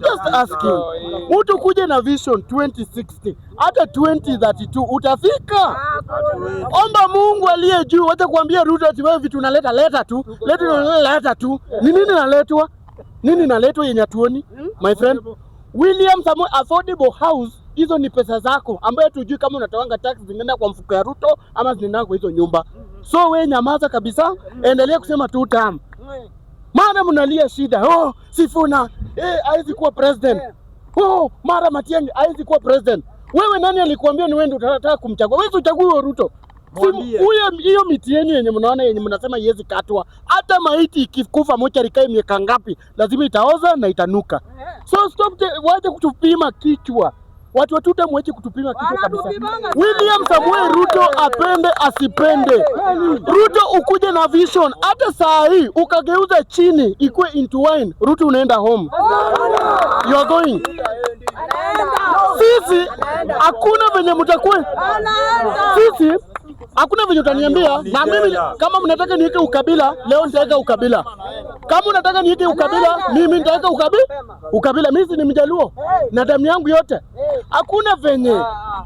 Just asking. Mtu kuja na vision 2060 hata 2032 utafika. Omba Mungu aliye juu. Wacha kuambia Ruto ati wewe vitu unaleta tu. Leta tu. Ni nini naletwa? Nini naletwa yenye tuoni? My friend, William Samoei affordable house, hizo ni pesa zako ambaye tujui kama unatawanga tax zinaenda kwa mfuko ya Ruto ama zinaenda kwa hizo nyumba. So we nyamaza kabisa, endelea kusema tu tamu. Maana mnalia shida. Oh, Sifuna haizi kuwa president. Oh, Mara Matiang'i haizi kuwa president. Wewe nani alikuambia ni wewe ndio unataka kumchagua? Wewe uchague Ruto. Huyo hiyo miti yenu yenye mnaona yenye mnasema iwezi katwa. Hata maiti ikikufa mochari kai miaka ngapi lazima itaoza na itanuka. So stop waje kutupima kichwa. Watu watuta mweche kutupima kichwa kabisa. William Samoei Ruto apende asipende. Ruto ukuje na vision. Hata saa hii ukageuza chini ikue into wine. Ruto unaenda home. You are going. Sisi hakuna venye mtakuwa. Sisi hakuna venye utaniambia na mimi kama mnataka niweke ukabila leo nitaweka ukabila. Kama unataka niweke ukabila mimi nitaweka ukabila. Mimi si ni Mjaluo na damu yangu yote.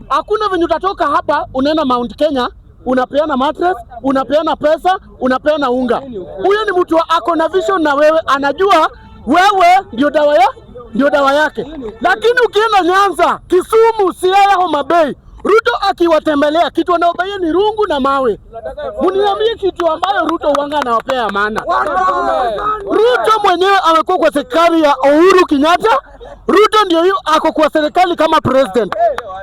Hakuna venye utatoka hapa unaenda Mount Kenya unapeana mattress, unapeana pesa, unapeana unga. Huyo ni mtu ako na vision na wewe anajua wewe ndio dawa yake. Lakini ukienda Nyanza, Kisumu, Siaya, Homa Bay, Ruto akiwatembelea kitu anaobaya ni rungu na mawe. Muniambie kitu ambayo Ruto wanga anawapea maana. Ruto mwenyewe amekuwa kwa serikali ya Uhuru Kenyatta. Ruto ndio hiyo ako kwa serikali kama president.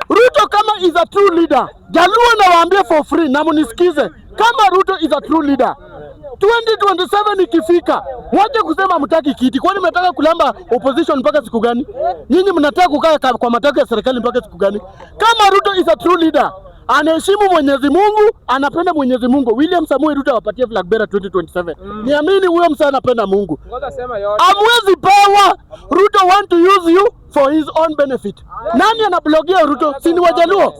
Ruto kama is a true leader. Jaluo nawaambia for free na munisikize. Kama Ruto is a true leader, 2027 ikifika, waje kusema mtaki kiti. Kwani mnataka kulamba opposition mpaka siku gani? Nyinyi mnataka kukaa kwa matako ya serikali mpaka siku gani? Kama Ruto is a true leader, anaheshimu Mwenyezi Mungu, anapenda Mwenyezi Mungu, William Samoei Ruto awapatie flag bearer 2027. Niamini huyo msana anapenda Mungu. Amwezi power. Ruto want to use you for his own benefit. Nani anablogia Ruto? Si ni Wajaluo?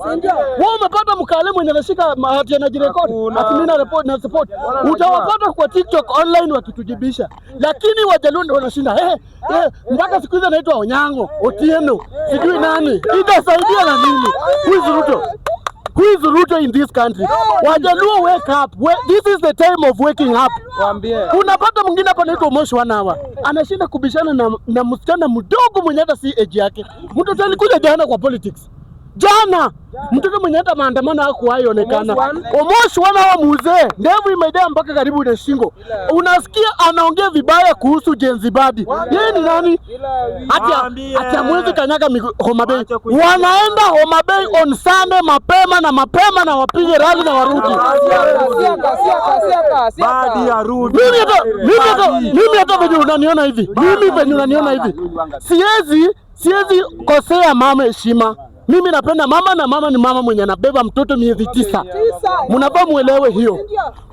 Wao umepata mkale mwenye anashika ati anajirekodi. Ati mimi na report na support. Utawapata kwa TikTok online wakitujibisha. Lakini Wajaluo ndio wanashinda. Mpaka siku hizo anaitwa Onyango, Otieno, sijui nani. Itasaidia na nini? Who is Ruto? Who is Ruto in this country? Wajaluo wake up. This is the time of waking up. Unapata mwingine hapa anaitwa Moshi Wanawa. Anashinda kubishana na msichana mdogo mwenye hata si age yake. Mtoto alikuja jana kwa politics. Jana mtoto mwenye hata maandamano hakuwaionekana. Moshi Wanawa mzee, ndevu imejaa mpaka karibu na shingo. Unasikia anaongea vibaya kuhusu Jenzibadi. Yeye ni nani? Hata mwezi kanyaga Homa Bay. Wanaenda Homa Bay on Sunday mapema na wapige rally na warudi. Mimi hata venye unaniona hivi. Siwezi kosea mama heshima. Mimi napenda mama na mama ni mama mwenye anabeba mtoto miezi 9. Mnafaa muelewe hiyo.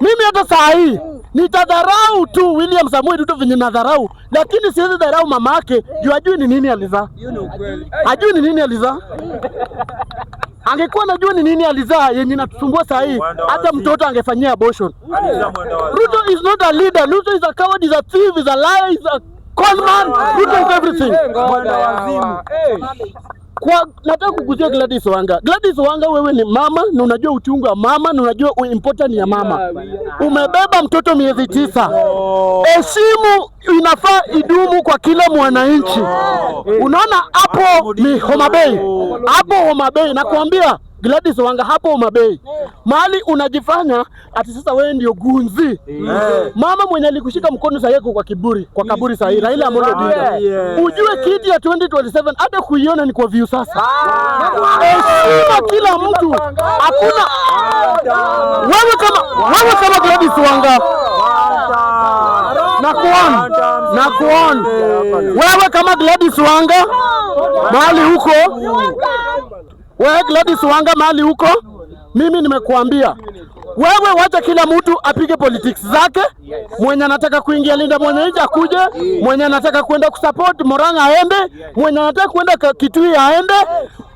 Mimi hata saa hii nitadharau tu William Samoei Ruto venye nadharau, lakini siwezi dharau mama yake juu ajui ni nini alizaa. Ajui ni nini alizaa. Angekuwa najua ni nini alizaa yenye natusumbua saa hii, hata mtoto angefanyia abortion. Ruto is not a leader. Ruto is a coward, is a thief, is a liar, is a conman. Ruto is everything. Nataka kukuzia Gladys Wanga. Gladys Wanga, wewe ni mama na unajua uchungu wa mama na unajua important ya mama. Umebeba mtoto miezi 9. Heshimu inafaa idumu kwa kila mwananchi. Unaona hapo ni Homa Bay. Hapo Homa Bay nakwambia Gladys Wanga, hapo Homa Bay. Mahali unajifanya ati sasa wewe ndio gunzi. Mama mwenye alikushika mkono sasa yako kwa kaburi sasa Raila Amolo Odinga. Ujue kiti ya 2027 hata kuiona ni kwa view sasa. Heshima kila mtu. Hakuna wewe kama Gladys Wanga. Nakuon. Wewe kama Gladys Wanga mahali huko. Wewe Gladys Wanga mahali huko, mimi nimekuambia wewe wacha kila mtu apige politics zake. Mwenye anataka kuingia Linda Mwananchi akuje, mwenye anataka kwenda kusupport Moranga aende, mwenye anataka kwenda Kitui aende.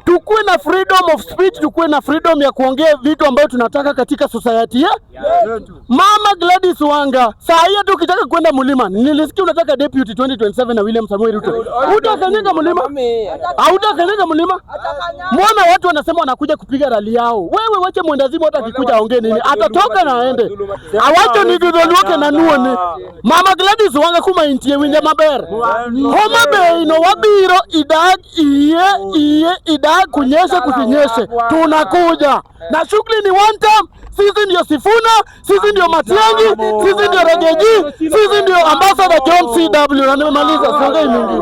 Tukue na freedom of speech, tukue na freedom ya kuongea vitu ambayo tunataka katika society yetu. Mama Gladys Wanga, saa hii tu ukitaka kwenda mlima, nilisikia unataka deputy 2027 na William Samoei Ruto. Utakanyaga mlima? Hautakanyaga mlima? Mbona watu wanasema wanakuja kupiga rally yao? Wewe wache mwendazimu hata akikuja aongee nini? Atatoka na aende. Awacho ni gidoluke na nuone. Mama Gladys Wanga kuma intie winja maber. Homa Bay no wabiro idag idag kunyeshe kusinyeshe. Tunakuja. Na shughuli ni one time. Sisi ndio Sifuna, sisi ndio Matiang'i, sisi ndio Regeji, sisi ndio Ambassador John CW. Na nimemaliza, siongei mingi.